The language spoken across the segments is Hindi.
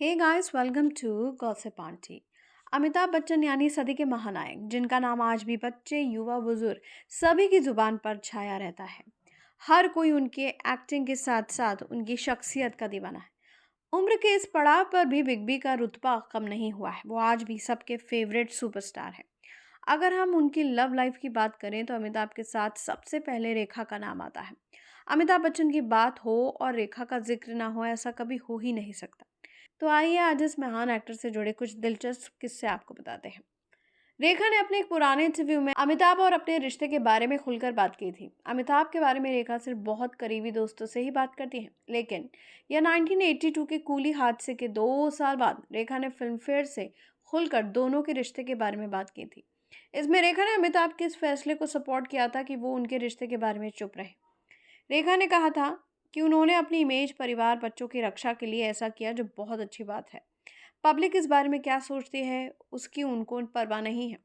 Hey guys, welcome to gossip aunty. Amitabh Bachchan यानी सदी के महानायक, जिनका नाम आज भी बच्चे, युवा, बुजुर्ग सभी की जुबान पर छाया रहता है। हर कोई उनके एक्टिंग के साथ साथ उनकी शख्सियत का दीवाना है। उम्र के इस पड़ाव पर भी बिग बी का रुतबा कम नहीं हुआ है। वो आज भी सबके फेवरेट सुपरस्टार है। अगर हम उनकी लव लाइफ की बात करें तो अमिताभ के साथ सबसे पहले रेखा का नाम आता है। अमिताभ बच्चन की बात हो और रेखा का जिक्र ना हो, ऐसा कभी हो ही नहीं सकता। तो आइए आज इस महान एक्टर से जुड़े कुछ दिलचस्प किस्से आपको बताते हैं। रेखा ने अपने एक पुराने इंटरव्यू में अमिताभ और अपने रिश्ते के बारे में खुलकर बात की थी। अमिताभ के बारे में रेखा सिर्फ बहुत करीबी दोस्तों से ही बात करती हैं, लेकिन यह 1982 के कूली हादसे के 2 साल बाद रेखा ने फिल्म फेयर से खुलकर दोनों के रिश्ते के बारे में बात की थी। इसमें रेखा ने अमिताभ के इस फैसले को सपोर्ट किया था कि वो उनके रिश्ते के बारे में चुप रहे। रेखा ने कहा था कि उन्होंने अपनी इमेज, परिवार, बच्चों की रक्षा के लिए ऐसा किया, जो बहुत अच्छी बात है। पब्लिक इस बारे में क्या सोचती है, उसकी उनको परवाह नहीं है।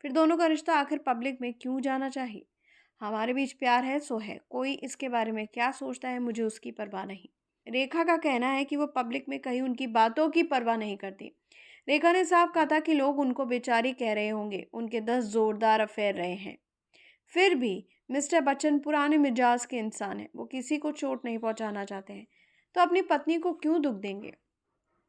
फिर दोनों का रिश्ता आखिर पब्लिक में क्यों जाना चाहिए? हमारे बीच प्यार है सो है, कोई इसके बारे में क्या सोचता है, मुझे उसकी परवाह नहीं। रेखा का कहना है कि वो पब्लिक में कहीं उनकी बातों की परवाह नहीं करती। रेखा ने साफ कहा था कि लोग उनको बेचारी कह रहे होंगे, उनके 10 जोरदार अफेयर रहे हैं। फिर भी मिस्टर बच्चन पुराने मिजाज के इंसान हैं। वो किसी को चोट नहीं पहुंचाना चाहते हैं, तो अपनी पत्नी को क्यों दुख देंगे?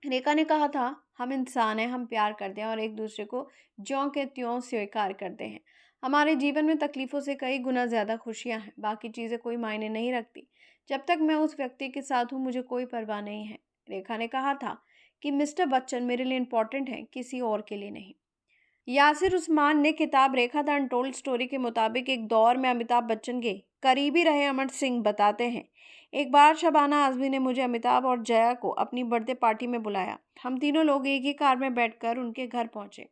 रेखा ने कहा था, हम इंसान हैं, हम प्यार करते हैं और एक दूसरे को ज्यों के त्यों स्वीकार करते हैं। हमारे जीवन में तकलीफों से कई गुना ज़्यादा खुशियां हैं। बाकी चीज़ें कोई मायने नहीं रखती। जब तक मैं उस व्यक्ति के साथ हूँ, मुझे कोई परवाह नहीं है। रेखा ने कहा था कि मिस्टर बच्चन मेरे लिए इम्पोर्टेंट है, किसी और के लिए नहीं। यासिर उस्मान ने किताब रेखा द अनटोल्ड स्टोरी के मुताबिक एक दौर में अमिताभ बच्चन के करीबी रहे अमर सिंह बताते हैं, एक बार शबाना आजमी ने मुझे, अमिताभ और जया को अपनी बर्थडे पार्टी में बुलाया। हम तीनों लोग एक ही कार में बैठकर उनके घर पहुंचे।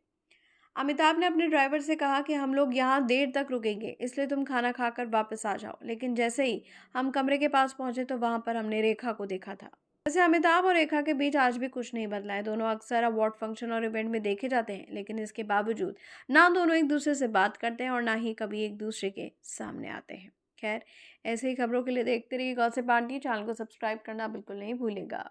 अमिताभ ने अपने ड्राइवर से कहा कि हम लोग यहाँ देर तक रुकेंगे, इसलिए तुम खाना खाकर वापस आ जाओ। लेकिन जैसे ही हम कमरे के पास पहुंचे तो वहां पर हमने रेखा को देखा था। वैसे अमिताभ और रेखा के बीच आज भी कुछ नहीं बदला है। दोनों अक्सर अवार्ड फंक्शन और इवेंट में देखे जाते हैं, लेकिन इसके बावजूद ना दोनों एक दूसरे से बात करते हैं और ना ही कभी एक दूसरे के सामने आते हैं। खैर, ऐसे ही खबरों के लिए देखते रहिए गॉसिप आंटी। चैनल को सब्सक्राइब करना बिल्कुल नहीं भूलेगा।